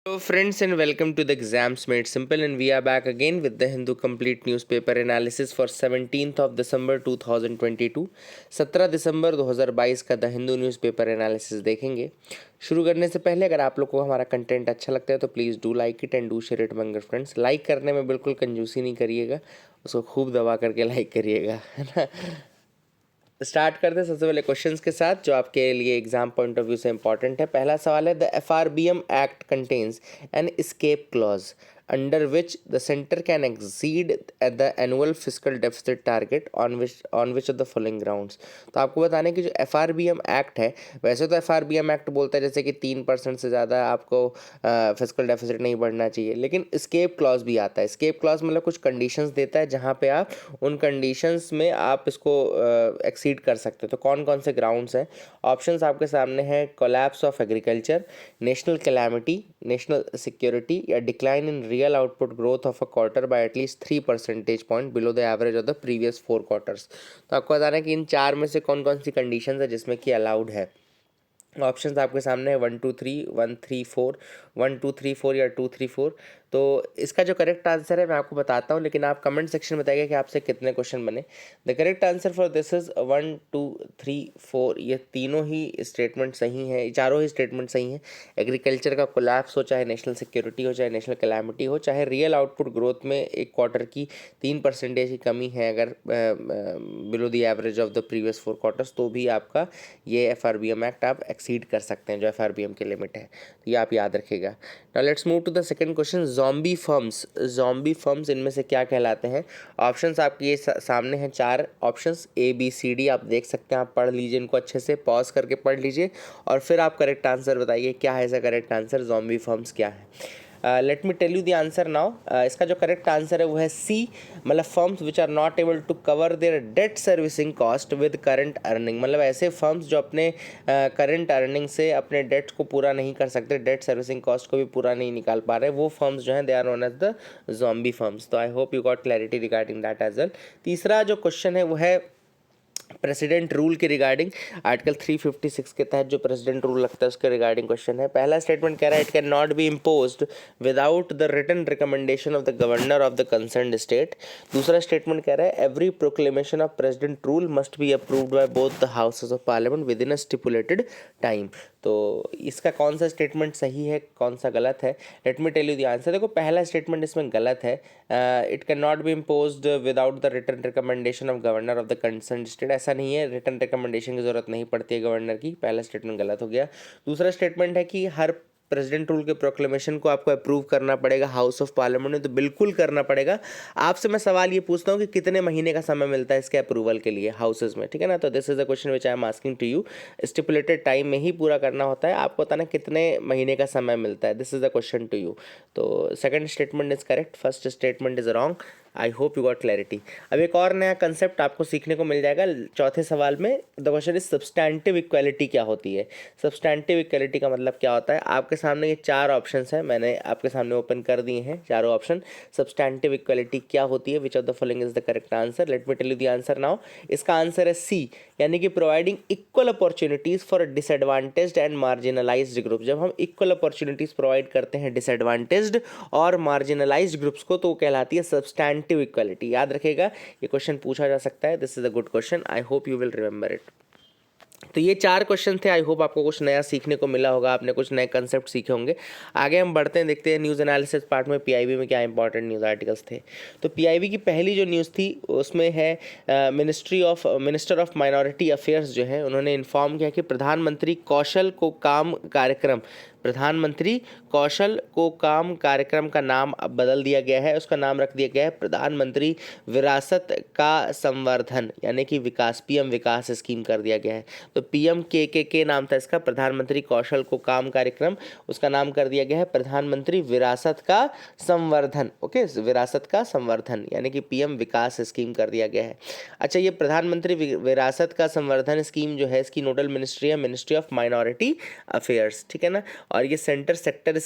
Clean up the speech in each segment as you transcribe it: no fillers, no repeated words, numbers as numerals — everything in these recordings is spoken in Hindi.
Hello friends and welcome to the Exams Made Simple, and we are back again with the Hindu Complete Newspaper Analysis for 17th of December 2022। 17 दिसंबर 2022 का द हिंदू न्यूज़पेपर एनालिसिस देखेंगे। शुरू करने से पहले अगर आप लोग को हमारा कंटेंट अच्छा लगता है तो please do like it and do share it among your friends. Like करने में बिल्कुल कंजूसी नहीं करिएगा, उसको खूब दबा करके लाइक करिएगा, है ना। स्टार्ट करते हैं सबसे पहले क्वेश्चंस के साथ जो आपके लिए एग्जाम पॉइंट ऑफ व्यू से इंपॉर्टेंट है। पहला सवाल है, the FRBM act contains an escape clause under which the centre can exceed the annual fiscal deficit target on which of the following grounds. तो आपको बताने कि जो FRBM एक्ट है, वैसे तो FRBM एक्ट बोलता है जैसे कि 3% से ज़्यादा आपको फिस्कल डेफिसिट नहीं बढ़ना चाहिए, लेकिन स्केप क्लॉज भी आता है। स्केप क्लॉज मतलब कुछ कंडीशंस देता है जहाँ पे आप उन कंडीशंस में आप इसको एक्सीड कर सकते हो। तो कौन कौन से ग्राउंड्स हैं? ऑप्शंस आपके सामने हैं, collapse of agriculture, national calamity, national security या decline in real output growth of a quarter by at least 3 percentage point below the average of the previous 4 quarters. तो आपको बताना है कि इन चार में से कौन कौन सी कंडीशंस है जिसमें कि अलाउड है। ऑप्शंस आपके सामने है 1 2 3, 1 3 4, 1 2 3 4 या 2 3 4। तो इसका जो करेक्ट आंसर है मैं आपको बताता हूँ, लेकिन आप कमेंट सेक्शन में बताइएगा कि आपसे कितने क्वेश्चन बने। The correct answer for this is 1 2 3 4। ये तीनों ही स्टेटमेंट सही हैं, चारों ही स्टेटमेंट सही हैं। एग्रीकल्चर का कोलैप्स हो, चाहे नेशनल सिक्योरिटी हो, चाहे नेशनल कैलामिटी हो, चाहे रियल आउटपुट ग्रोथ में एक क्वार्टर की 3% की कमी है अगर below the average of the previous 4 quarters, तो भी आपका ये FRBM एक्ट आप एक्सीड कर सकते हैं जो FRBM की लिमिट है। तो ये आप याद रखिएगा। Now let's move to the second question, zombie firms. Zombie firms इनमें से क्या कहलाते हैं? ऑप्शंस आपके ये सामने हैं, चार ऑप्शंस ABCD आप देख सकते हैं। आप पढ़ लीजिए इनको अच्छे से, पॉज करके पढ़ लीजिए और फिर आप करेक्ट आंसर बताइए क्या है इसका करेक्ट आंसर, ज़ॉम्बी फर्म्स क्या है। Let me tell you the answer now. इसका जो करेक्ट आंसर है वो है सी, मतलब firms which are not able to cover their debt servicing cost with current earning. मतलब ऐसे फर्म्स जो अपने करंट अर्निंग से अपने डेट्स को पूरा नहीं कर सकते, डेट सर्विसिंग कॉस्ट को भी पूरा नहीं निकाल पा रहे, वो फर्म्स जो हैं they are known as the zombie firms. तो I hope you got clarity regarding that as well. तीसरा जो क्वेश्चन है वो है प्रेसिडेंट रूल के रिगार्डिंग। आर्टिकल 356 के तहत जो प्रेसिडेंट रूल लगता है उसके रिगार्डिंग क्वेश्चन है। पहला स्टेटमेंट कह रहा है, it can not be imposed without the written recommendation of the governor of the concerned state. दूसरा स्टेटमेंट कह रहा है, every proclamation of president rule must be approved by both the houses of parliament with in a stipulated time. तो इसका कौन सा स्टेटमेंट सही है, कौन सा गलत है? Let me tell you the answer. देखो पहला स्टेटमेंट इसमें गलत है। It can not be imposed without the written recommendation of governor of the concern state. ऐसा नहीं है, रिटन रिकमेंडेशन की जरूरत नहीं पड़ती है गवर्नर की। पहला स्टेटमेंट गलत हो गया। दूसरा स्टेटमेंट है कि हर प्रेसिडेंट रूल के प्रोक्लेमेशन को आपको अप्रूव करना पड़ेगा हाउस ऑफ पार्लियामेंट में, तो बिल्कुल करना पड़ेगा। आपसे मैं सवाल ये पूछता हूँ कि कितने महीने का समय मिलता है इसके अप्रूवल के लिए हाउसेज में, ठीक है ना। तो this is the question which I am asking to you. Stipulated time में ही पूरा करना होता है, आपको बताना कितने महीने का समय मिलता है। This is the question to you. तो second statement is correct, first statement is wrong. I hope you got clarity. अब एक और नया कंसेप्ट आपको सीखने को मिल जाएगा चौथे सवाल में। The question is substantive equality क्या होती है। सब्सटैंटिव इक्वालिटी का मतलब क्या होता है? आपके सामने ये चार ऑप्शंस हैं, मैंने आपके सामने ओपन कर दिए हैं चारों ऑप्शन। सब्सटैंटिव इक्वालिटी क्या होती है, which of the following is the correct answer? Let me tell you the answer now. इसका आंसर है सी, यानी कि providing equal opportunities for disadvantaged and marginalised group. जब हम इक्वल अपॉर्चुनिटीज़ प्रोवाइड करते हैं डिसएडवांटेज्ड और मार्जिनलाइज्ड ग्रुप्स को, तो वो कहलाती है सब्सटैंटिव इक्वालिटी। याद रखिएगा, ये क्वेश्चन पूछा जा सकता है। This is a good question, I hope you will remember it. तो ये चार क्वेश्चन थे। आई होप आपको कुछ नया सीखने को मिला होगा, आपने कुछ नए कंसेप्ट सीखे होंगे। आगे हम बढ़ते हैं, देखते हैं न्यूज़ एनालिसिस पार्ट में पीआईबी में क्या इंपॉर्टेंट न्यूज़ आर्टिकल्स थे। तो पीआईबी की पहली जो न्यूज़ थी उसमें है मिनिस्टर ऑफ माइनॉरिटी अफेयर्स जो है उन्होंने इन्फॉर्म किया कि प्रधानमंत्री कौशल को काम कार्यक्रम का नाम अब बदल दिया गया है। उसका नाम रख दिया गया है प्रधानमंत्री विरासत का संवर्धन, यानी कि विकास, पीएम विकास स्कीम कर दिया गया है। तो PMKK नाम था इसका, प्रधानमंत्री कौशल को काम कार्यक्रम, उसका नाम कर दिया गया है प्रधानमंत्री विरासत का संवर्धन। ओके, विरासत का संवर्धन यानी कि PM विकास स्कीम कर दिया गया है। अच्छा, ये प्रधानमंत्री विरासत का संवर्धन स्कीम जो है इसकी नोडल मिनिस्ट्री है मिनिस्ट्री ऑफ माइनॉरिटी अफेयर्स, ठीक है ना। और ये सेंट्रल सेक्टर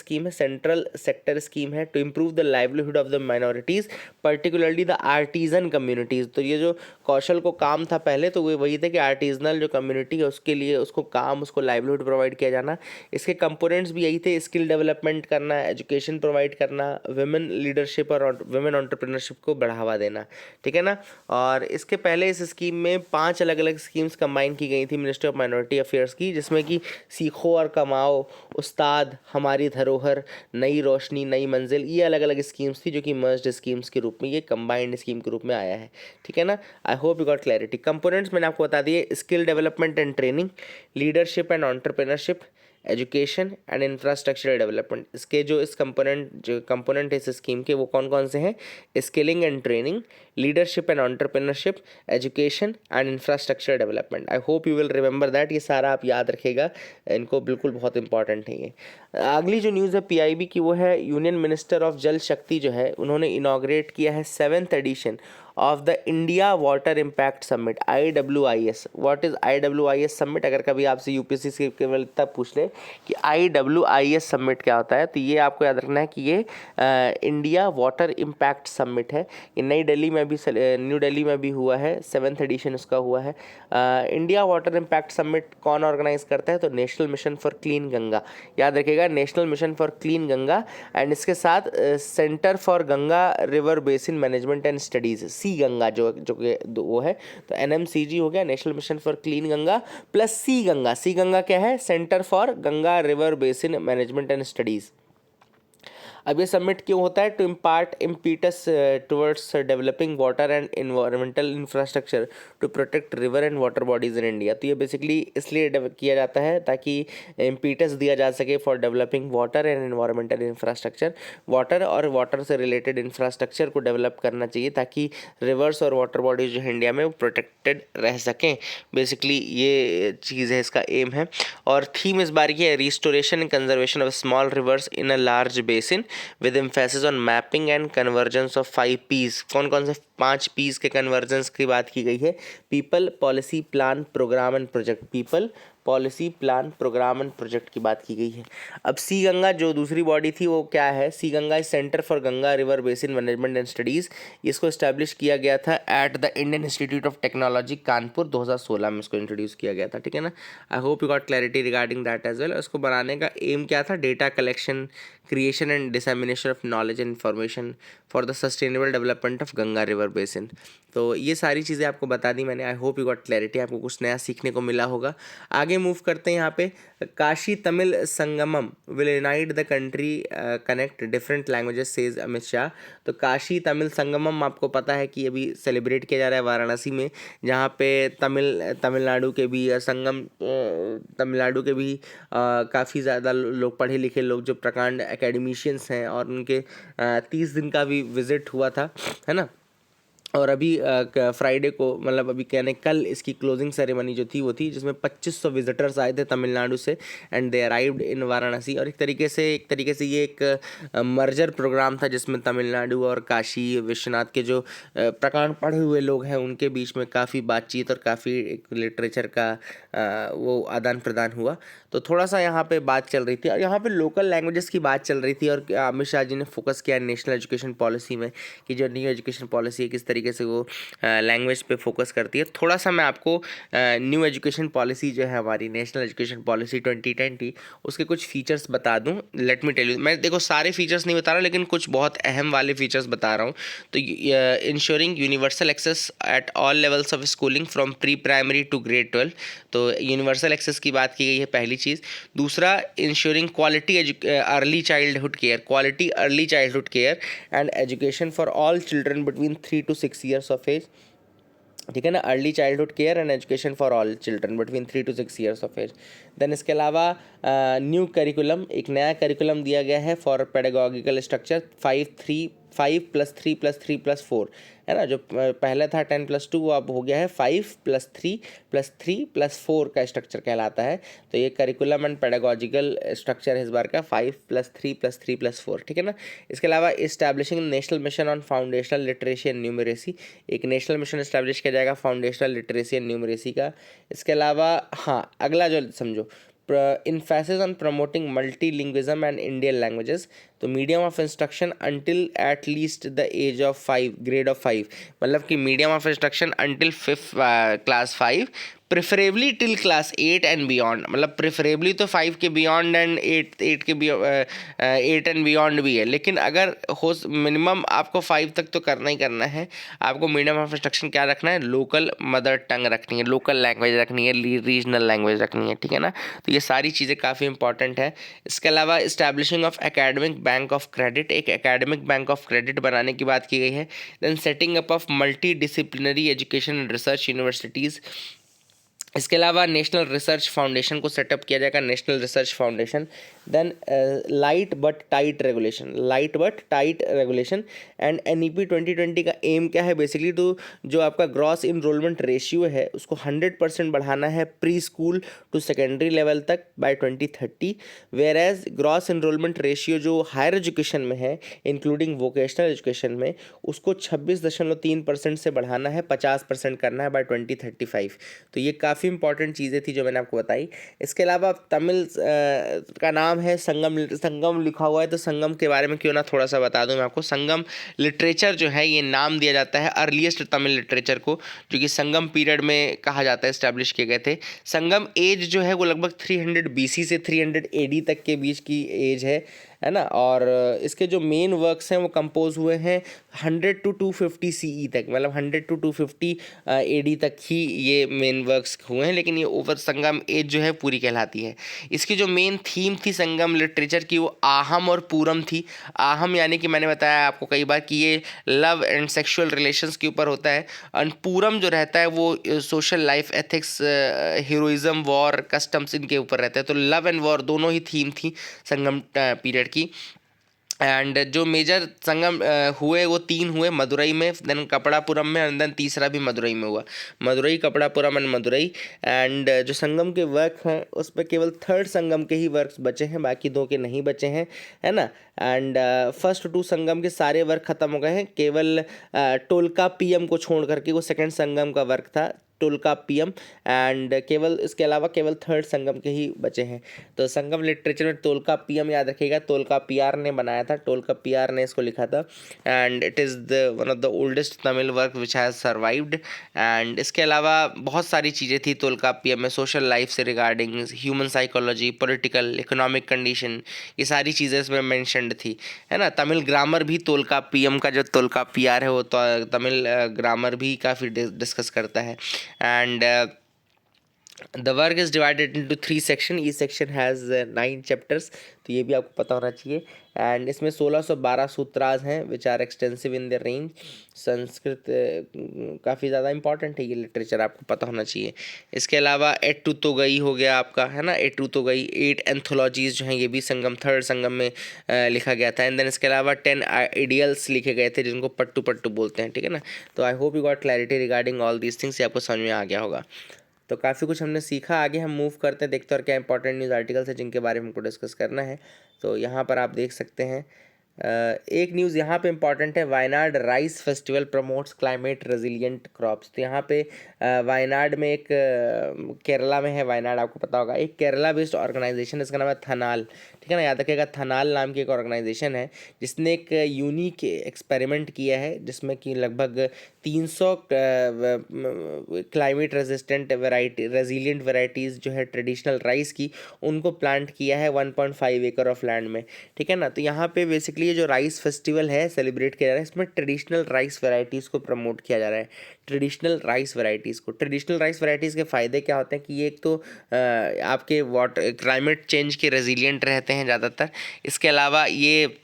स्कीम है to improve the livelihood of the minorities particularly the artisan communities. तो ये जो कौशल को काम था पहले, तो वो वही था कि आर्टिजनल जो कम्युनिटी है उसके लिए उसको काम, उसको लाइवलीहुड प्रोवाइड किया जाना। इसके कंपोनेंट्स भी यही थे, स्किल डेवलपमेंट करना, एजुकेशन प्रोवाइड करना, वुमेन लीडरशिप और वुमेन एंटरप्रेन्योरशिप को बढ़ावा देना, ठीक है ना। और इसके पहले इस स्कीम में 5 अलग अलग स्कीम्स कंबाइन की गई थी मिनिस्ट्री ऑफ माइनॉरिटी अफेयर्स की, जिसमें कि सीखो और कमाओ, उस्ताद, हमारी धरोहर, नई रोशनी नई मंजिल, ये अलग अलग स्कीम्स थी जो कि मर्ज्ड स्कीम्स के रूप में, ये कंबाइंड स्कीम के रूप में आया है, ठीक है ना। I hope you got clarity. Components मैंने आपको बता दिए, skill development and training, leadership and entrepreneurship, education and infrastructural development. इसके जो कंपोनेंट इस स्कीम के वो कौन कौन से हैं? Skilling and training, leadership and entrepreneurship, education and infrastructure development. I hope you will remember that, ये सारा आप याद रखेगा, इनको बिल्कुल बहुत इंपॉर्टेंट है ये। अगली जो न्यूज़ है पीआईबी की, वो है यूनियन मिनिस्टर ऑफ जल शक्ति जो है उन्होंने इनॉग्रेट किया है 7th edition of the India water impact summit, IWIS। What is IWIS summit? अगर कभी आपसे यूपीएससी से केवल तब पूछ ले कि IWIS समिट क्या होता है, तो ये आपको याद रखना है कि ये इंडिया वाटर इम्पैक्ट समिट है। ये न्यू दिल्ली में भी हुआ है, 7th एडिशन उसका हुआ है। इंडिया वाटर इम्पैक्ट समिट कौन ऑर्गेनाइज करता है? तो national mission for clean Ganga, याद रखिएगा, national mission for clean Ganga. And इसके साथ centre for Ganga river basin management and studies, C Ganga जो वो है, तो NMCG हो गया, national mission for clean Ganga, plus C Ganga. C Ganga क्या है? Centre for Ganga river basin management and studies. अब ये समिट क्यों होता है? To impart impetus towards developing water and environmental infrastructure to protect river and water bodies in India. तो ये बेसिकली इसलिए किया जाता है ताकि इम्पीटस दिया जा सके for developing water and environmental infrastructure, water और वाटर से रिलेटेड इंफ्रास्ट्रक्चर को डेवलप करना चाहिए ताकि रिवर्स और वाटर बॉडीज़ जो है इंडिया में वो प्रोटेक्टेड रह सकें। बेसिकली ये चीज़ है, इसका एम है। और थीम इस बार की है restoration and conservation of small reverse in a large basin with emphasis on mapping and convergence of 5 P's। कौन कौन से 5 P's के कन्वर्जेंस की बात की गई है? People, policy, plan, programme and project. People, policy, plan, programme and project की बात की गई है। अब सी गंगा जो दूसरी बॉडी थी वो क्या है? C Ganga is centre for Ganga river basin management and studies. इसको इस्टेब्लिश किया गया था at the Indian Institute of Technology Kanpur, 2016 में इसको इंट्रोड्यूस किया गया था, ठीक है ना। I hope you got clarity regarding that as well. उसको बनाने का एम क्या था? Data collection, creation and dissemination of knowledge and information for the sustainable development of Ganga river basin. तो ये सारी चीज़ें आपको बता दी मैंने। I hope you got clarity, आपको कुछ नया सीखने को मिला होगा। आगे मूव करते हैं यहाँ पे। Kashi Tamil Sangamam will unite the country, connect different languages, says Amit Shah. तो काशी तमिल संगमम आपको पता है कि अभी सेलिब्रेट किया जा रहा है वाराणसी में, जहाँ पे तमिलनाडु के भी तमिलनाडु के भी काफ़ी ज़्यादा लोग, पढ़े लिखे लोग जो प्रकांड एकेडमिशियंस हैं, और उनके 30 दिन का भी विजिट हुआ था, है ना। और अभी फ्राइडे को, मतलब अभी कहने कल इसकी क्लोजिंग सेरेमनी जो थी वो थी, जिसमें 2500 विजिटर्स आए थे तमिलनाडु से, and they arrived in Varanasi. और एक तरीके से ये एक मर्जर प्रोग्राम था जिसमें तमिलनाडु और काशी विश्वनाथ के जो प्रकांड पढ़े हुए लोग हैं उनके बीच में काफ़ी बातचीत और काफ़ी एक लिटरेचर का वो आदान प्रदान हुआ। तो थोड़ा सा यहाँ पे बात चल रही थी, और यहाँ पे लोकल लैंग्वेजेस की बात चल रही थी, और अमित शाह जी ने फोकस किया नेशनल एजुकेशन पॉलिसी में कि जो न्यू एजुकेशन पॉलिसी है किस तरीके से वो लैंग्वेज पे फोकस करती है। थोड़ा सा मैं आपको न्यू एजुकेशन पॉलिसी जो है हमारी नेशनल एजुकेशन पॉलिसी 2020 उसके कुछ फीचर्स बता दूं। लेट मी टेल यू, मैं देखो सारे फीचर्स नहीं बता रहा, लेकिन कुछ बहुत अहम वाले फीचर्स बता रहा हूँ। तो ensuring universal access at all levels of schooling from pre primary to grade 12। तो यूनिवर्सल एक्सेस की बात की गई है, पहली चीज़। दूसरा, ensuring quality early childhood care and education for all children between 3 to 6 years of age, ठीक है ना। Early childhood care and education for all children between 3 to 6 years of age. Then इसके अलावा न्यू करिकुलम, एक नया करिकुलम दिया गया है फॉर पेडागोगिकल स्ट्रक्चर 5+3+3+3+4, है ना। जो पहले था 10+2 वो अब हो गया है 5+3+3+4 का स्ट्रक्चर कहलाता है। तो ये करिकुलम एंड पेडागोजिकल स्ट्रक्चर है इस बार का 5+3+3+4, ठीक है ना। इसके अलावा establishing national mission on foundational literacy and numeracy, एक नेशनल मिशन इस्टेब्लिश किया जाएगा फाउंडेशनल लिटरेसी एंड न्यूमरेसी का। इसके अलावा हाँ, अगला जो समझो, emphasis on promoting multilingualism and Indian languages. तो medium of instruction until at least the age of 5, grade of 5, मतलब कि medium of instruction until 5th class 5, preferably till class 8 and beyond, मतलब प्रेफरेबली तो 5 के बियॉन्ड एंड 8 के 8 एंड बियॉन्ड भी है, लेकिन अगर हो मिनिमम आपको 5 तक तो करना ही करना है। आपको मीडियम ऑफ इंस्ट्रक्शन क्या रखना है, लोकल मदर टंग रखनी है, लोकल लैंग्वेज रखनी है, रीजनल लैंग्वेज रखनी है, ठीक है ना। तो ये सारी चीज़ें काफ़ी इंपॉर्टेंट है। इसके अलावा establishing of academic bank of credit, एक एकेडमिक बैंक ऑफ क्रेडिट बनाने की बात की गई है। Then setting up of multi disciplinary education and research universities. इसके अलावा नेशनल रिसर्च फाउंडेशन को सेटअप किया जाएगा, national research foundation. Then light but tight regulation and NEP 2020 का एम क्या है बेसिकली, तो जो आपका ग्रॉस इनरोलमेंट रेशियो है उसको 100% बढ़ाना है pre school to secondary level तक by 2030, whereas gross enrolment ratio जो हायर एजुकेशन में है इंक्लूडिंग वोकेशनल एजुकेशन में, उसको 26.3% से बढ़ाना है, 50% करना है बाय 2035। तो ये काफ़ी इंपॉर्टेंट चीज़ें थी जो मैंने आपको बताई। इसके अलावा तमिल का नाम है संगम लिखा हुआ है, तो संगम के बारे में क्यों ना थोड़ा सा बता दूं मैं आपको। संगम लिटरेचर जो है ये नाम दिया जाता है अर्लीस्ट तमिल लिटरेचर को, जो कि संगम पीरियड में कहा जाता है, इस्टेब्लिश किए गए थे। संगम एज जो है वो लगभग 300 BC से 300 AD तक के बीच की एज है ना। और इसके जो मेन वर्क्स हैं वो कंपोज हुए हैं 100 to 250 CE तक, मतलब 100 to 250 AD तक ही ये मेन वर्क्स हुए हैं, लेकिन ये ओवर संगम एज जो है पूरी कहलाती है। इसकी जो मेन थीम थी संगम लिटरेचर की वो आहम और पूरम थी। आहम यानी कि मैंने बताया आपको कई बार कि ये लव एंड सेक्सुअल रिलेशंस के ऊपर होता है, और पूरम जो रहता है वो social life, ethics, heroism, war, customs, इनके ऊपर रहता है। तो लव एंड वॉर दोनों ही थीम थी संगम पीरियड की। एंड जो मेजर संगम हुए वो 3 हुए, मदुरई में, देन कपड़ापुरम में, एंड देन तीसरा भी मदुरई में हुआ। मदुरई, कपड़ापुरम एंड मदुरई। एंड जो संगम के वर्क हैं उस पर केवल 3rd संगम के ही वर्क्स बचे हैं, बाकी 2 के नहीं बचे हैं, है ना। एंड फर्स्ट 2 संगम के सारे वर्क खत्म हो गए हैं, केवल टोलका पीएम को छोड़ करके, वो 2nd संगम का वर्क था टोलका पीएम। एंड केवल इसके अलावा केवल 3rd संगम के ही बचे हैं। तो संगम लिटरेचर में टोलका पीएम याद रखिएगा, टोलका पीआर ने बनाया था, टोलका पीआर ने इसको लिखा था। And it is the one of the oldest Tamil work which has survived. And इसके अलावा बहुत सारी चीज़ें थी टोलका पीएम में, सोशल लाइफ से regarding, human psychology, political, economic condition, ये सारी चीज़ें इसमें मैंशनड थी, है ना। तमिल ग्रामर भी टोलका पीएम का जो टोलका पीआर है वो तो तमिल ग्रामर भी काफ़ी डिस्कस करता है। And the work is divided into 3 section, each section has 9 chapters, तो ये भी आपको पता होना चाहिए। एंड इसमें 1612 सूत्राज हैं which are extensive in the range. Sanskrit काफ़ी ज़्यादा इंपॉर्टेंट है ये लिटरेचर, आपको पता होना चाहिए। इसके अलावा एट्टू तो गई हो गया आपका, है ना, एट्टू तो गई। 8 एंथोलॉजीज जो हैं ये भी संगम 3rd संगम में लिखा गया था। एंड देन इसके अलावा 10 आइडियल्स लिखे गए थे जिनको पट्टू पट्टू बोलते हैं, ठीक है ना। तो I hope you got clarity regarding all these things, ये आपको समझ में आ गया होगा। तो काफ़ी कुछ हमने सीखा, आगे हम मूव करते हैं, देखते हैं और क्या इंपॉर्टेंट न्यूज़ आर्टिकल्स है जिनके बारे में हमको डिस्कस करना है। तो यहाँ पर आप देख सकते हैं एक न्यूज़ यहाँ पे इंपॉर्टेंट है, Wayanad rice festival promotes climate resilient crops. तो यहाँ पे वायनाड में एक केरला में है वायनाड, आपको पता होगा, एक केरला बेस्ड ऑर्गेनाइजेशन, इसका नाम है थनाल, ठीक है ना, याद रखिएगा। थनाल नाम की एक ऑर्गेनाइजेशन है जिसने एक यूनिक एक्सपेरिमेंट किया है जिसमें कि लगभग 300 climate resistant variety, resilient varieties जो है ट्रेडिशनल राइस की, उनको प्लांट किया है 1.5 एकड़ ऑफ लैंड में, ठीक है ना। तो यहाँ पे बेसिकली ये जो राइस फेस्टिवल है सेलिब्रेट किया जा रहा है, इसमें ट्रेडिशनल राइस वेराइटीज़ को प्रमोट किया जा रहा है। ट्रेडिशनल राइस वेराइटीज़ के फ़ायदे क्या होते हैं कि ये एक तो आपके वाटर क्लाइमेट चेंज के रेजिलिएंट रहते हैं ज़्यादातर। इसके अलावा ये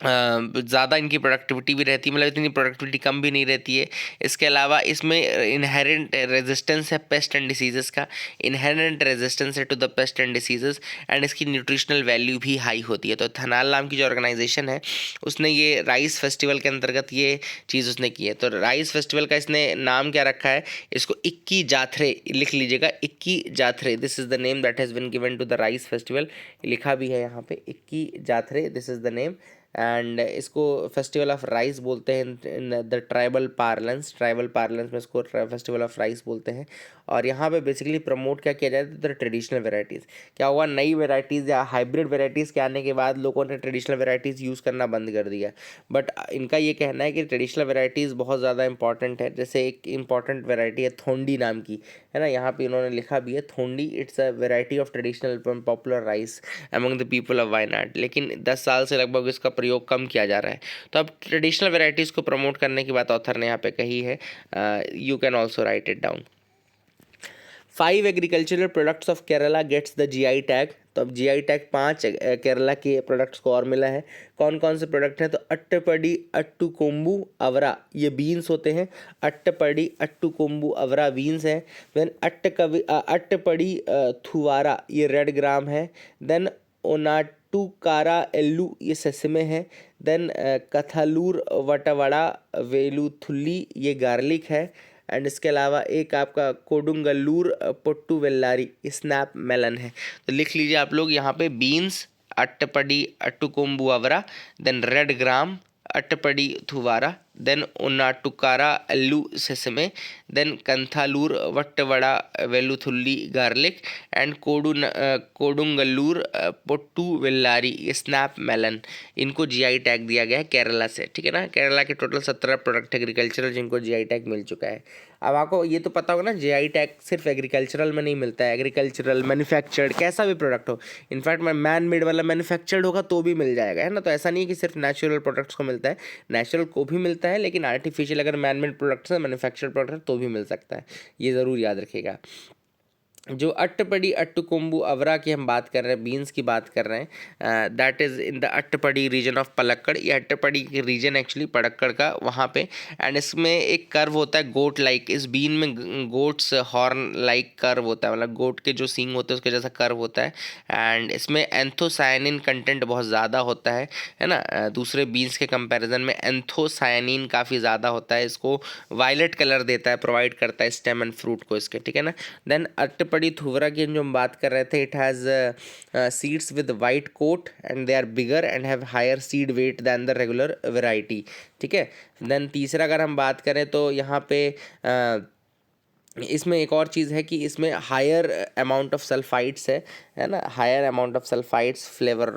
ज़्यादा इनकी प्रोडक्टिविटी भी रहती है, मतलब इतनी प्रोडक्टिविटी कम भी नहीं रहती है। इसके अलावा इसमें इनहेरेंट रेजिस्टेंस है पेस्ट एंड डिसीजेस का, इनहेरेंट रेजिस्टेंस है to the pest and diseases, and इसकी न्यूट्रिशनल वैल्यू भी हाई होती है। तो थनाल नाम की जो ऑर्गेनाइजेशन है उसने ये राइस फेस्टिवल के अंतर्गत ये चीज़ उसने की है। तो राइस फेस्टिवल का इसने नाम क्या रखा है, इसको इक्की जाथरे लिख लीजिएगा, Ikki Jathre, this is the name that has been given to the rice festival, लिखा भी है यहाँ पे, Ikki Jathre, this is the name. And इसको फेस्टिवल ऑफ राइस बोलते हैं इन द ट्राइबल पार्लेंस में इसको फेस्टिवल ऑफ राइस बोलते हैं। और यहाँ पे बेसिकली प्रमोट क्या किया जाता है, तो ट्रेडिशनल वेराइटीज़। क्या हुआ, नई वेराइटीज़ या हाइब्रिड वेराइटीज़ के आने के बाद लोगों ने ट्रेडिशनल वेराइटीज़ यूज़ करना बंद कर दिया। बट इनका ये कहना है कि ट्रेडिशनल वेराइटीज़ बहुत ज़्यादा इंपॉर्टेंट है। जैसे एक इंपॉर्टेंट वेराइटी है थोंडी नाम की, है ना, यहाँ पे इन्होंने लिखा भी है Thondi, it's a variety of traditional popular rice among the people of Wayanad. लेकिन 10 साल से लगभग इसका प्रयोग कम किया जा रहा है। तो अब ट्रेडिशनल वेराइटीज़ को प्रमोट करने की बात ऑथर ने यहाँ पे कही है। You can also write it down. 5 agricultural products of Kerala gets the GI tag. तो अब जीआई टैग 5 केरला के प्रोडक्ट्स को और मिला है। कौन कौन से प्रोडक्ट हैं, तो अट्टपडी अट्टू कोम्बू अवरा, ये बीन्स होते हैं। अट्टपडी अट्टू कोम्बू अवरा बीन्स है। देन अट्टपडी थुवारा, ये रेड ग्राम है। देन ओनाटुकारा एल्लू, ये सेसमे है। देन कथालूर वटवड़ा वेलुथुल्ली, ये गार्लिक है। एंड इसके अलावा एक आपका कोडुंगल्लूर पोट्टू वेल्लारी, स्नैप मेलन है। तो लिख लीजिए आप लोग यहाँ पे beans, Attappadi Attukombu Avara, then red gram Attappadi Thuvara, then Onattukara Ellu sesame, then Kanthalloor Vattavada Veluthulli garlic, and Kodungallur Pottu Vellari snap melon. इनको जीआई टैग दिया गया है केरला से, ठीक है ना। केरला के टोटल 17 प्रोडक्ट एग्रीकल्चरल जिनको जीआई टैग मिल चुका है। अब आपको ये तो पता होगा ना, जीआई टैग सिर्फ एग्रीकल्चरल में नहीं मिलता है, एग्रीकल्चरल मैन्युफैक्चर्ड कैसा भी प्रोडक्ट हो, इनफैक्ट मैन मेड वाला मैन्युफैक्चर्ड होगा तो भी मिल जाएगा, है ना। तो ऐसा नहीं है कि सिर्फ नेचुरल प्रोडक्ट्स को मिलता है, नेचुरल को भी मिलता है, लेकिन आर्टिफिशियल अगर मैन मेड प्रोडक्ट्स है, मैन्युफैक्चर्ड प्रोडक्ट है, तो भी मिल सकता है। ये ज़रूर याद रखिएगा। जो अट्टपडी अट्टुकोम्बू अवरा की हम बात कर रहे हैं, बीन्स की बात कर रहे हैं, that is in the Attappadi region of Palakkad. ये अट्टपडी की रीजन एक्चुअली पलक्कड़ का वहाँ पे। एंड इसमें एक कर्व होता है गोट लाइक, इस बीन में गोट्स हॉर्न लाइक कर्व होता है, मतलब गोट के जो सींग होते हैं उसके जैसा कर्व होता है। एंड इसमें एंथोसायनिन कंटेंट बहुत ज़्यादा होता है ना। दूसरे बीन्स के कंपैरिजन में एंथोसायनिन काफ़ी ज़्यादा होता है, इसको वायलेट कलर देता है, प्रोवाइड करता है स्टेम एंड फ्रूट को इसके, ठीक है ना। देन अट्टपडी थुवरा की जो हम बात कर रहे थे, it has seeds with white coat and they are bigger and have higher seed weight than the regular variety, ठीक है। देन तीसरा अगर हम बात करें तो यहाँ पे इसमें एक और चीज़ है कि इसमें हायर अमाउंट ऑफ सल्फाइड्स है ना, higher amount of sulphides,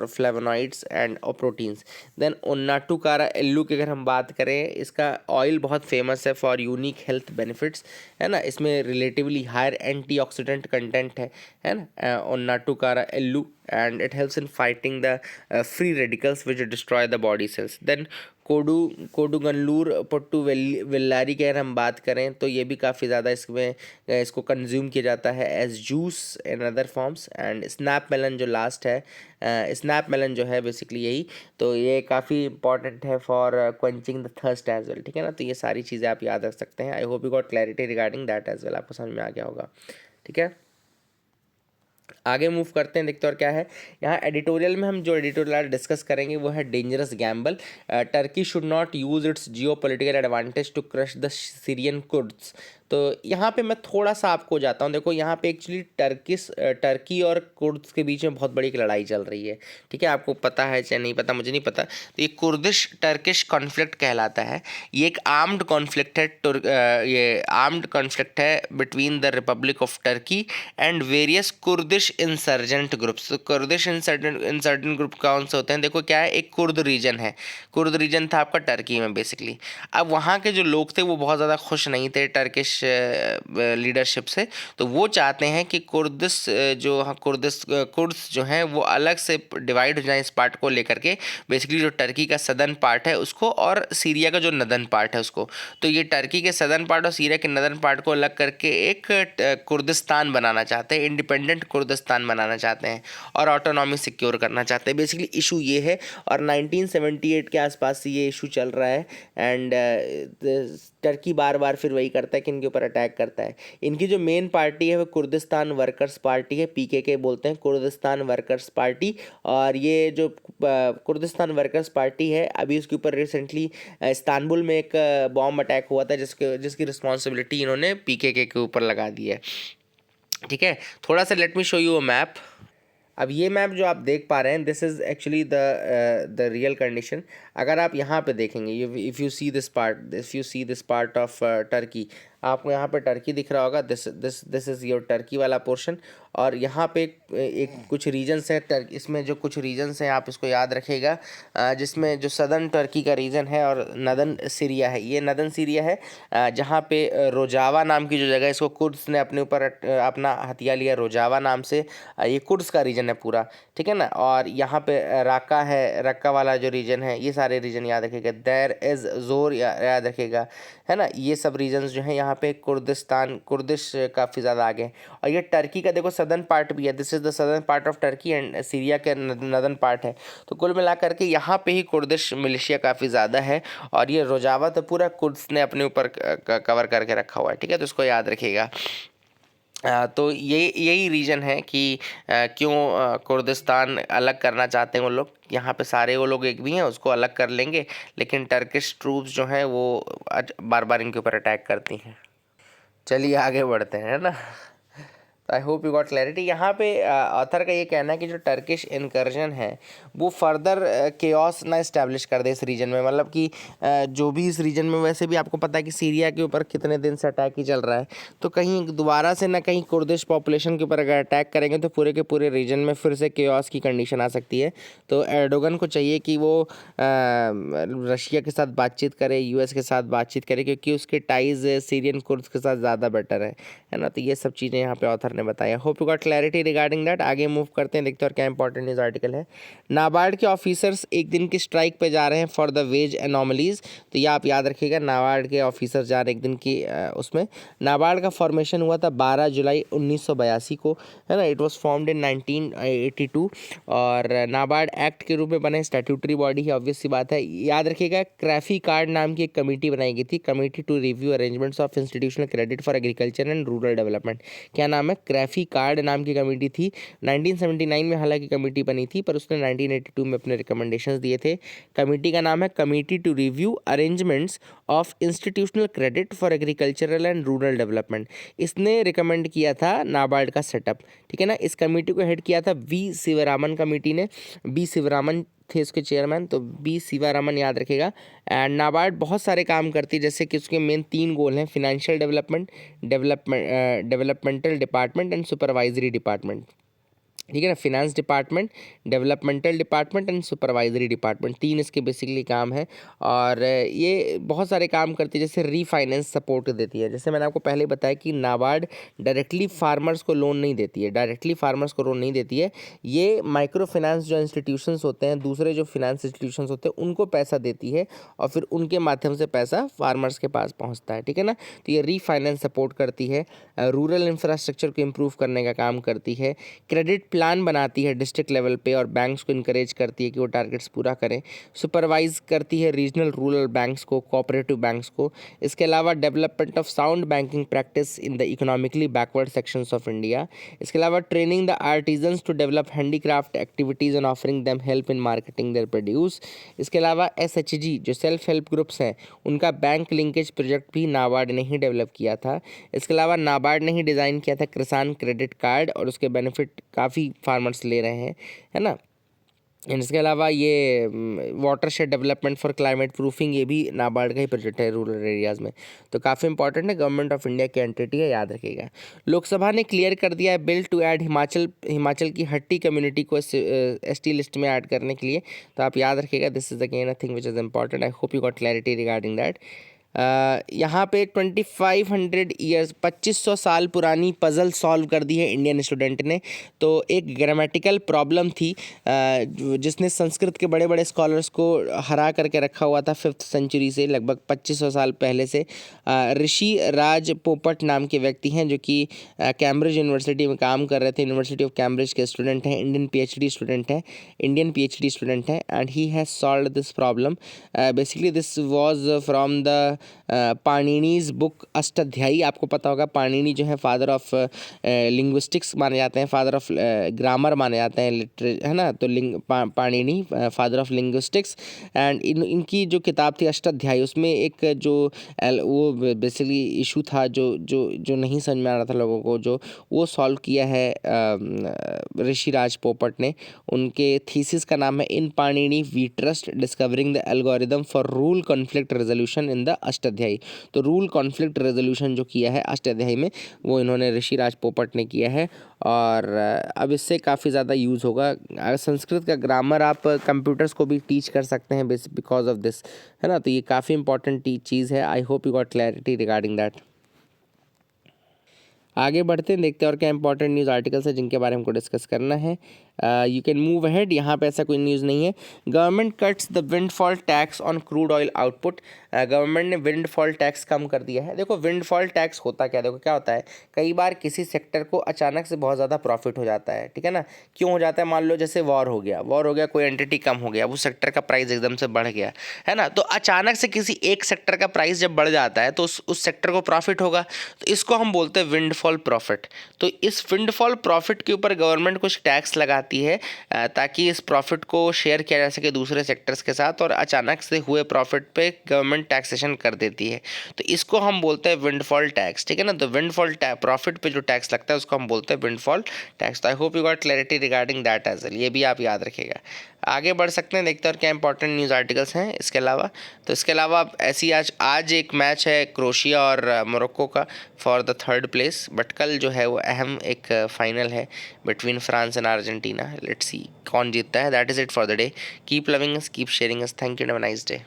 flavonoids and proteins. Then Onattukara Ellu की अगर हम बात करें, इसका ऑयल बहुत फेमस है फॉर यूनिक हेल्थ बेनिफिट्स, है ना। इसमें रिलेटिवली हायर एंटीऑक्सीडेंट कंटेंट है ना, Onattukara Ellu, and it helps in fighting the free radicals which destroy the body cells. Then Kodungallur Pottu Vellari की अगर हम बात करें तो ये भी काफ़ी ज़्यादा इसको कंज्यूम किया जाता है as juice in other forms. And snap melon जो लास्ट है, स्नैप मेलन जो है बेसिकली यही, तो ये काफ़ी इंपॉर्टेंट है for quenching the thirst as well, ठीक है ना। तो ये सारी चीज़ें आप याद रख सकते हैं। I hope you got clarity regarding that as well, आपको समझ में आ गया होगा, ठीक है। आगे मूव करते हैं, देखते हैं और क्या है यहाँ एडिटोरियल में। हम जो एडिटोरियल डिस्कस करेंगे वो है dangerous gamble, Turkey should not use its geopolitical advantage to crush the Syrian Kurds. तो यहाँ पे मैं थोड़ा सा आपको जाता हूँ, देखो यहाँ पे एक्चुअली टर्की और कुर्द्स के बीच में बहुत बड़ी एक लड़ाई चल रही है, ठीक है। आपको पता है चाहे नहीं पता, मुझे नहीं पता। तो ये कुर्दिश टर्किश कॉन्फ्लिक्ट कहलाता है। ये एक आर्म्ड कॉन्फ्लिक्ट है, ये आर्म्ड कॉन्फ्लिक्ट है between the Republic of Turkey and various Kurdish insurgent groups. तो कुर्दिश इंसर्जेंट ग्रुप कौन से होते हैं, देखो क्या है, एक कुर्द रीजन है, कुर्द रीजन था आपका टर्की में बेसिकली। अब वहाँ के जो लोग थे वो बहुत ज़्यादा खुश नहीं थे टर्किश लीडरशिप से, तो वो चाहते हैं कि कुर्द्स जो हैं वो अलग से डिवाइड हो जाए इस पार्ट को लेकर के, बेसिकली जो टर्की का सदर्न पार्ट है उसको और सीरिया का जो नदर्न पार्ट है उसको। तो ये टर्की के सदर्न पार्ट और सीरिया के नदर्न पार्ट को अलग करके एक कुर्दिस्तान बनाना चाहते हैं, इंडिपेंडेंट कुर्दिस्तान बनाना चाहते हैं और ऑटोनॉमी सिक्योर करना चाहते हैं। बेसिकली इशू ये है और 1978 के आसपास ये इशू चल रहा है। एंड टर्की बार बार फिर वही करता है कि इनके ऊपर अटैक करता है। इनकी जो मेन पार्टी है वो कुर्दिस्तान वर्कर्स पार्टी है, पीकेके बोलते हैं, कुर्दिस्तान वर्कर्स पार्टी। और ये जो कुर्दिस्तान वर्कर्स पार्टी है, अभी उसके ऊपर रिसेंटली इस्तांबुल में एक बॉम्ब अटैक हुआ था जिसकी रिस्पॉन्सिबिलिटी इन्होंने पीकेके के ऊपर लगा दी है, ठीक है। थोड़ा सा let me show you a map. अब ये मैप जो आप देख पा रहे हैं, this is actually the real condition. अगर आप यहाँ पे देखेंगे, if you see this part of Turkey, आपको यहाँ पे टर्की दिख रहा होगा, दिस इज़ योर टर्की वाला पोर्शन। और यहाँ पे एक कुछ रीजन्स है इसमें जो कुछ रीजन्स हैं आप इसको याद रखिएगा, जिसमें जो सदर्न टर्की का रीजन है और नदर्न सीरिया है, ये नदर्न सीरिया है, जहाँ पे रोजावा नाम की जो जगह है इसको कुर्द्स ने अपने ऊपर अपना हथिया लिया रोजावा नाम से। ये कुर्द्स का रीजन है पूरा, ठीक है ना। और यहाँ पे राका है, रक्का वाला जो रीजन है, ये सारे रीजन याद रखिएगा। देर इज़ जोर याद रखिएगा, है ना। ये सब रीजन्स जो हैं यहाँ पे कुर्दिस्तान कुर्दिश काफ़ी ज़्यादा आगे हैं। और ये टर्की का देखो सदर्न पार्ट भी है, this is the southern part of Turkey and Syria के नदर्न पार्ट है। तो कुल मिलाकर के यहाँ पे ही कुर्दिश मिलिशिया काफ़ी ज़्यादा है। और ये रोजावा तो पूरा कुर्द्स ने अपने ऊपर कवर करके रखा हुआ है, ठीक है, तो इसको याद रखिएगा। तो यही रीज़न है कि क्यों कुर्दिस्तान अलग करना चाहते हैं वो लोग। यहाँ पे सारे वो लोग एक भी हैं, उसको अलग कर लेंगे, लेकिन टर्किश ट्रूप्स जो हैं वो बार बार इनके ऊपर अटैक करती हैं। चलिए आगे बढ़ते हैं, है ना। I hope you got clarity. यहाँ पे ऑथर का ये कहना है कि जो टर्किश इनकर्जन है वो फर्दर केओस ना इस्टेब्लिश कर दे इस रीजन में। मतलब कि जो भी इस रीजन में, वैसे भी आपको पता है कि सीरिया के ऊपर कितने दिन से अटैक ही चल रहा है, तो कहीं दोबारा से ना कहीं कुर्दिश पॉपुलेशन के ऊपर अगर अटैक करेंगे तो पूरे के पूरे रीजन में फिर से केओस की कंडीशन आ सकती है। तो एर्डोगन को चाहिए कि वो रशिया के साथ बातचीत करे, यूएस के साथ बातचीत करे, क्योंकि उसके टाइज सीरियन कुर्द्स के साथ ज़्यादा बेटर है ना। तो ये सब चीज़ें यहाँ पे ऑथर ने बताया। Hope you got clarity regarding that. आगे मूव करते हैं, देखते हैं और क्या इंपॉर्टेंट न्यूज़ आर्टिकल है। नाबार्ड के ऑफिसर्स एक दिन की स्ट्राइक पे जा रहे हैं फॉर द वेज एनॉमलीज। तो ये आप याद रखिएगा, नाबार्ड के ऑफिसर्स जा रहे हैं एक दिन की उसमें। नाबार्ड का फॉर्मेशन हुआ था 12 जुलाई 1982 को, है ना। इट वॉज फॉर्म्ड इन 1982 और नाबार्ड एक्ट के रूप में बने, स्टैट्यूटरी बॉडी है, ऑब्वियस सी बात है। याद रखिएगा, क्राफी कार्ड नाम की एक कमेटी बनाई गई थी, committee to review arrangements of institutional credit for agriculture and rural development. क्या नाम है? क्राफी कार्ड नाम की कमेटी थी। 1979 में हालांकि कमेटी बनी थी, पर उसने 1982 में अपने रिकमेंडेशंस दिए थे। कमेटी का नाम है committee to review arrangements of institutional credit for agricultural and rural development. इसने रिकमेंड किया था नाबार्ड का सेटअप, ठीक है ना। इस कमेटी को हेड किया था वी शिवरामन कमेटी ने। बी शिवरामन थे उसके चेयरमैन, तो बी शिवरामन याद रखेगा। एंड नाबार्ड बहुत सारे काम करती है, जैसे कि उसके मेन 3 गोल हैं: financial development, developmental department and supervisory department, ठीक है ना। Finance department, developmental department and supervisory department, 3 इसके बेसिकली काम है। और ये बहुत सारे काम करती है, जैसे रीफाइनेंस सपोर्ट देती है। जैसे मैंने आपको पहले बताया कि नाबार्ड डायरेक्टली फार्मर्स को लोन नहीं देती है, ये माइक्रो फाइनेंस जो इंस्टीट्यूशंस होते हैं, दूसरे जो फिनेंस इंस्टीट्यूशंस होते हैं, उनको पैसा देती है और फिर उनके माध्यम से पैसा फार्मर्स के पास पहुँचता है, ठीक है ना। तो ये रीफाइनेंस सपोर्ट करती है, रूरल इंफ्रास्ट्रक्चर को इम्प्रूव करने का काम करती है, क्रेडिट प्लान बनाती है डिस्ट्रिक्ट लेवल पे और बैंक्स को इनकरेज करती है कि वो टारगेट्स पूरा करें, सुपरवाइज करती है रीजनल रूरल बैंक्स को, कोऑपरेटिव बैंक्स को। इसके अलावा development of sound banking practice in the economically backward sections of India. इसके अलावा training the artisans to develop handicraft activities and offering them help in marketing their produce. इसके अलावा SHG जो सेल्फ हेल्प ग्रुप्स हैं, उनका बैंक लिंकेज प्रोजेक्ट भी नाबार्ड ने ही डेवलप किया था। इसके अलावा नाबार्ड ने ही डिज़ाइन किया था किसान क्रेडिट कार्ड और उसके बेनिफिट काफ़ी फार्मर्स ले रहे हैं, है ना। इसके अलावा ये watershed development for climate proofing, ये भी नाबार्ड का ही प्रोजेक्ट है रूरल एरियाज़ में। तो काफ़ी इंपॉर्टेंट है, गवर्नमेंट ऑफ इंडिया की एंटिटी है, याद रखिएगा। लोकसभा ने क्लियर कर दिया है बिल टू ऐड हिमाचल की हट्टी कम्युनिटी को ST लिस्ट में ऐड करने के लिए। तो आप याद रखिएगा, this is again a thing which is important. I hope you got clarity regarding that. यहाँ पे 2500 ईयर्स 2500 साल पुरानी पज़ल सॉल्व कर दी है इंडियन स्टूडेंट ने। तो एक ग्रामेटिकल प्रॉब्लम थी जिसने संस्कृत के बड़े बड़े स्कॉलर्स को हरा करके रखा हुआ था 5th सेंचुरी से, लगभग 2500 साल पहले से। ऋषि राज पोपट नाम के व्यक्ति हैं जो कि कैम्ब्रिज यूनिवर्सिटी में काम कर रहे थे, यूनिवर्सिटी ऑफ कैम्ब्रिज के स्टूडेंट हैं, इंडियन PhD स्टूडेंट हैं and he has solve this problem. Basically this was from the Panini's book Ashtadhyayi. आपको पता होगा पाणिनी जो है फादर ऑफ लिंग्विस्टिक्स माने जाते हैं, फादर ऑफ ग्रामर माने जाते हैं, है ना। तो Panini father of linguistics. And इनकी जो किताब थी अष्टाध्यायी, उसमें एक जो वो बेसिकली इशू था जो नहीं समझ में आ रहा था लोगों को, जो वो सॉल्व किया है ऋषिराज पोपट ने। उनके थीसिस का नाम है in Panini we trust discovering the algorithm for rule conflict resolution in the Ashtadhyayi. तो रूल कॉन्फ्लिक्ट रेजोल्यूशन जो किया है अष्टाध्यायी में, वो इन्होंने ऋषिराज पोपट ने किया है। और अब इससे काफ़ी ज़्यादा यूज़ होगा। संस्कृत का ग्रामर आप कंप्यूटर्स को भी टीच कर सकते हैं बिकॉज ऑफ दिस, है ना। तो ये काफ़ी इंपॉर्टेंट चीज़ है। आई hope you got clarity regarding that. आगे बढ़ते हैं, देखते हैं और क्या इंपॉर्टेंट न्यूज़ आर्टिकल्स है जिनके बारे में हमको डिस्कस करना है। You can move ahead. यहाँ पे ऐसा कोई न्यूज़ नहीं है। Government cuts the windfall tax on crude oil output. Government ने विंडफॉल टैक्स कम कर दिया है। देखो विंडफॉल टैक्स होता क्या, देखो क्या होता है, कई बार किसी सेक्टर को अचानक से बहुत ज़्यादा प्रॉफिट हो जाता है, ठीक है ना। क्यों हो जाता है, मान लो जैसे वॉर हो गया, कोई एंटिटी कम हो गया, वो सेक्टर का प्राइस एकदम से बढ़ गया, है ना। तो अचानक से किसी एक सेक्टर का प्राइस जब बढ़ जाता है तो उस सेक्टर को प्रॉफिट होगा, तो इसको हम बोलते हैं विंडफॉल प्रॉफिट। तो इस विंडफॉल प्रॉफिट के ऊपर गवर्नमेंट कुछ टैक्स लगाती है ताकि इस प्रॉफिट को शेयर किया जा सके दूसरे सेक्टर्स के साथ, और अचानक से हुए प्रॉफिट पे गवर्नमेंट टैक्सेशन कर देती है। तो इसको हम बोलते हैं विंडफॉल टैक्स, ठीक है ना। तो विंडफॉल प्रॉफिट पे जो टैक्स लगता है उसको हम बोलते हैं विंडफॉल टैक्स। तो I hope you got clarity regarding that as well, ये भी आप याद रखिएगा। आगे बढ़ सकते हैं, देखते हैं और क्या इंपॉर्टेंट न्यूज़ आर्टिकल्स हैं इसके अलावा। तो इसके अलावा ऐसी आज एक मैच है क्रोशिया और मोरक्को का for the third place, but कल जो है वो अहम एक फाइनल है between France and Argentina. Let's see कौन जीतता है। That is it for the day. Keep loving us, keep sharing us. Thank you, have a nice day.